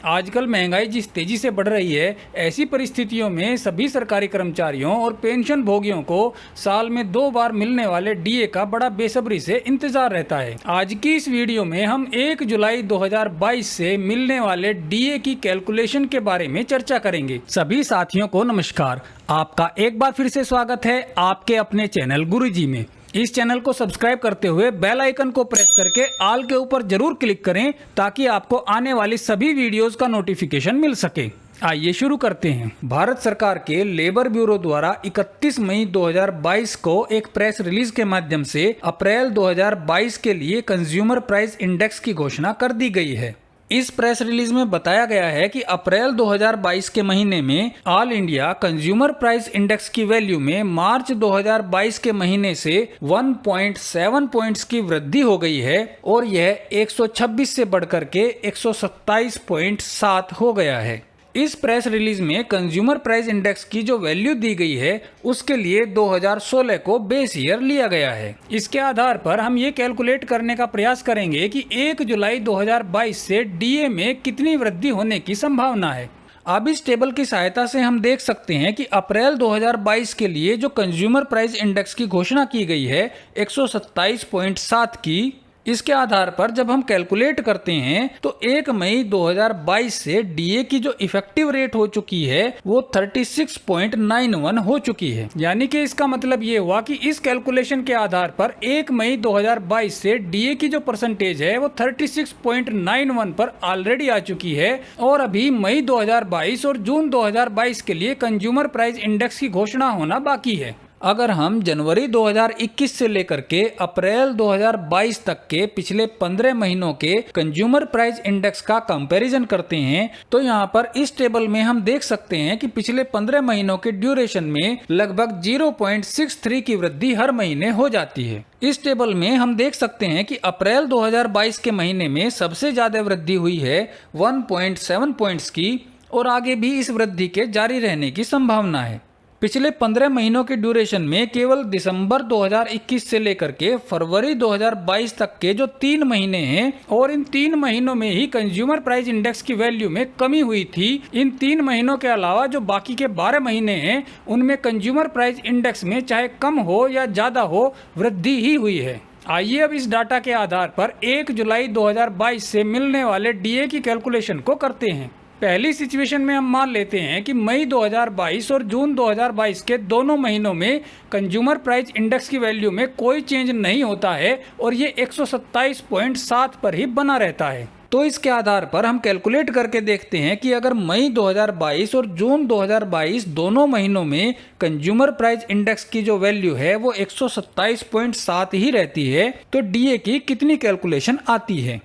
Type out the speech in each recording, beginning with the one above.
आजकल महंगाई जिस तेजी से बढ़ रही है, ऐसी परिस्थितियों में सभी सरकारी कर्मचारियों और पेंशन भोगियों को साल में 2 बार मिलने वाले डीए का बड़ा बेसब्री से इंतजार रहता है। आज की इस वीडियो में हम 1 जुलाई 2022 से मिलने वाले डीए की कैलकुलेशन के बारे में चर्चा करेंगे। सभी साथियों को नमस्कार, आपका एक बार फिर से स्वागत है आपके अपने चैनल गुरुजी में। इस चैनल को सब्सक्राइब करते हुए बेल आइकन को प्रेस करके ऑल के ऊपर जरूर क्लिक करें ताकि आपको आने वाली सभी वीडियोस का नोटिफिकेशन मिल सके। आइए शुरू करते हैं। भारत सरकार के लेबर ब्यूरो द्वारा 31 मई 2022 को एक प्रेस रिलीज के माध्यम से अप्रैल 2022 के लिए कंज्यूमर प्राइस इंडेक्स की घोषणा कर दी गई है। इस प्रेस रिलीज में बताया गया है कि अप्रैल 2022 के महीने में all India consumer price index की वैल्यू में मार्च 2022 के महीने से 1.7 पॉइंट्स की वृद्धि हो गई है और यह 126 से बढ़कर के 127.7 हो गया है। इस प्रेस रिलीज में कंज्यूमर प्राइस इंडेक्स की जो वैल्यू दी गई है उसके लिए 2016 को बेस ईयर लिया गया है। इसके आधार पर हम ये कैलकुलेट करने का प्रयास करेंगे कि 1 जुलाई 2022 से डीए में कितनी वृद्धि होने की संभावना है। अब इस टेबल की सहायता से हम देख सकते हैं कि अप्रैल 2022 के लिए जो कंज्यूमर प्राइस इंडेक्स की घोषणा की गई है 127.7 की, इसके आधार पर जब हम कैलकुलेट करते हैं तो 1 मई 2022 से डीए की जो इफेक्टिव रेट हो चुकी है वो 36.91 हो चुकी है। यानी कि इसका मतलब ये हुआ कि इस कैलकुलेशन के आधार पर 1 मई 2022 से डीए की जो परसेंटेज है वो 36.91 पर ऑलरेडी आ चुकी है और अभी मई 2022 और जून 2022 के लिए कंज्यूमर प्राइस इंडेक्स की घोषणा होना बाकी है। अगर हम जनवरी 2021 से लेकर के अप्रैल 2022 तक के पिछले 15 महीनों के कंज्यूमर प्राइस इंडेक्स का कंपैरिजन करते हैं तो यहाँ पर इस टेबल में हम देख सकते हैं कि पिछले 15 महीनों के ड्यूरेशन में लगभग 0.63 की वृद्धि हर महीने हो जाती है। इस टेबल में हम देख सकते हैं कि अप्रैल 2022 के महीने में सबसे ज्यादा वृद्धि हुई है 1.7 पॉइंट्स की और आगे भी इस वृद्धि के जारी रहने की संभावना है। पिछले 15 महीनों के ड्यूरेशन में केवल दिसंबर 2021 से लेकर के फरवरी 2022 तक के जो 3 महीने हैं और इन 3 महीनों में ही कंज्यूमर प्राइस इंडेक्स की वैल्यू में कमी हुई थी। इन 3 महीनों के अलावा जो बाकी के 12 महीने हैं उनमें कंज्यूमर प्राइस इंडेक्स में चाहे कम हो या ज्यादा हो वृद्धि ही हुई है। आइए अब इस डाटा के आधार पर 1 जुलाई 2022 से मिलने वाले डीए की कैलकुलेशन को करते हैं। पहली सिचुएशन में हम मान लेते हैं कि मई 2022 और जून 2022 के दोनों महीनों में कंज्यूमर प्राइस इंडेक्स की वैल्यू में कोई चेंज नहीं होता है और ये 127.7 पर ही बना रहता है। तो इसके आधार पर हम कैलकुलेट करके देखते हैं कि अगर मई 2022 और जून 2022 दोनों महीनों में कंज्यूमर प्राइस इंडेक्स की जो वैल्यू है वो 127.7 ही रहती है तो डीए की कितनी कैलकुलेशन आती है।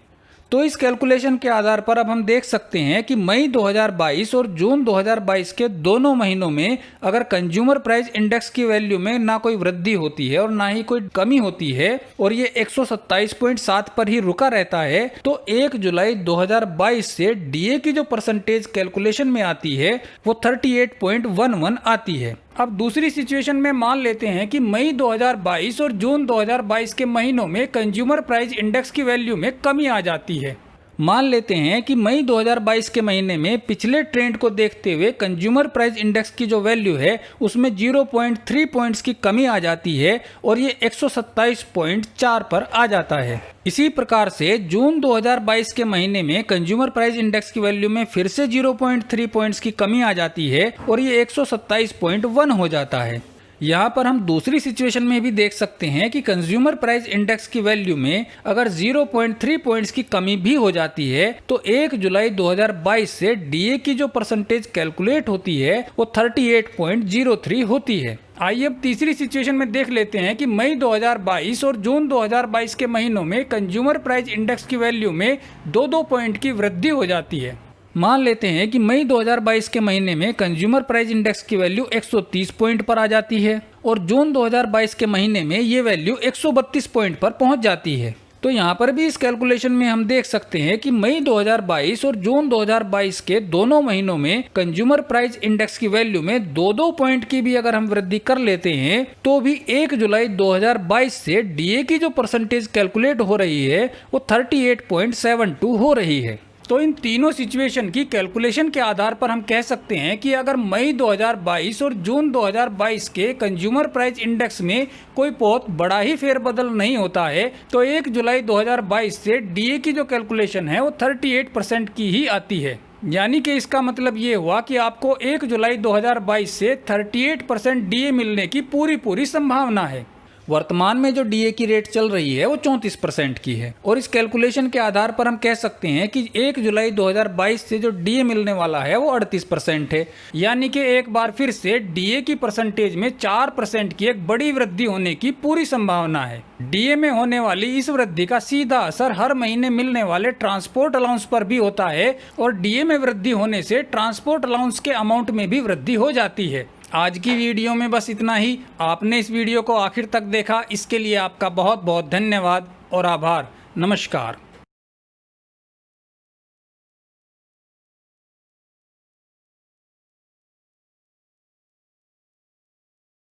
तो इस कैलकुलेशन के आधार पर अब हम देख सकते हैं कि मई 2022 और जून 2022 के दोनों महीनों में अगर कंज्यूमर प्राइस इंडेक्स की वैल्यू में ना कोई वृद्धि होती है और ना ही कोई कमी होती है और ये 127.7 पर ही रुका रहता है तो 1 जुलाई 2022 से डीए की जो परसेंटेज कैलकुलेशन में आती है वो 38.11 आती है। अब दूसरी सिचुएशन में मान लेते हैं कि मई 2022 और जून 2022 के महीनों में कंज्यूमर प्राइस इंडेक्स की वैल्यू में कमी आ जाती है। मान लेते हैं कि मई 2022 के महीने में पिछले ट्रेंड को देखते हुए कंज्यूमर प्राइस इंडेक्स की जो वैल्यू है उसमें 0.3 पॉइंट्स की कमी आ जाती है और ये 127.4 पर आ जाता है। इसी प्रकार से जून 2022 के महीने में कंज्यूमर प्राइस इंडेक्स की वैल्यू में फिर से 0.3 पॉइंट्स की कमी आ जाती है और ये 127.1 हो जाता है। यहाँ पर हम दूसरी सिचुएशन में भी देख सकते हैं कि कंज्यूमर प्राइस इंडेक्स की वैल्यू में अगर 0.3 पॉइंट्स की कमी भी हो जाती है तो 1 जुलाई 2022 से डीए की जो परसेंटेज कैलकुलेट होती है वो 38.03 होती है। आइए अब तीसरी सिचुएशन में देख लेते हैं कि मई 2022 और जून 2022 के महीनों में कंज्यूमर प्राइस इंडेक्स की वैल्यू में 2 पॉइंट की वृद्धि हो जाती है। मान लेते हैं कि मई 2022 के महीने में कंज्यूमर प्राइस इंडेक्स की वैल्यू 130 पॉइंट पर आ जाती है और जून 2022 के महीने में ये वैल्यू 132 पॉइंट पर पहुंच जाती है। तो यहाँ पर भी इस कैलकुलेशन में हम देख सकते हैं कि मई 2022 और जून 2022 के दोनों महीनों में कंज्यूमर प्राइस इंडेक्स की वैल्यू में 2 पॉइंट की भी अगर हम वृद्धि कर लेते हैं तो भी 1 जुलाई 2022 से डीए की जो परसेंटेज कैलकुलेट हो रही है वो 38.72 हो रही है। तो इन तीनों सिचुएशन की कैलकुलेशन के आधार पर हम कह सकते हैं कि अगर मई 2022 और जून 2022 के कंज्यूमर प्राइस इंडेक्स में कोई बहुत बड़ा ही फेरबदल नहीं होता है तो 1 जुलाई 2022 से डीए की जो कैलकुलेशन है वो 38% की ही आती है। यानी कि इसका मतलब ये हुआ कि आपको 1 जुलाई 2022 से 38% डीए मिलने की पूरी संभावना है। वर्तमान में जो डीए की रेट चल रही है वो 34% की है और इस कैलकुलेशन के आधार पर हम कह सकते हैं कि 1 जुलाई 2022 से जो डीए मिलने वाला है वो 38% है। यानी कि एक बार फिर से डीए की परसेंटेज में 4% की एक बड़ी वृद्धि होने की पूरी संभावना है। डीए में होने वाली इस वृद्धि का सीधा असर हर महीने मिलने वाले ट्रांसपोर्ट अलाउंस पर भी होता है और डीए में वृद्धि होने से ट्रांसपोर्ट अलाउंस के अमाउंट में भी वृद्धि हो जाती है। आज की वीडियो में बस इतना ही। आपने इस वीडियो को आखिर तक देखा, इसके लिए आपका बहुत बहुत धन्यवाद और आभार। नमस्कार।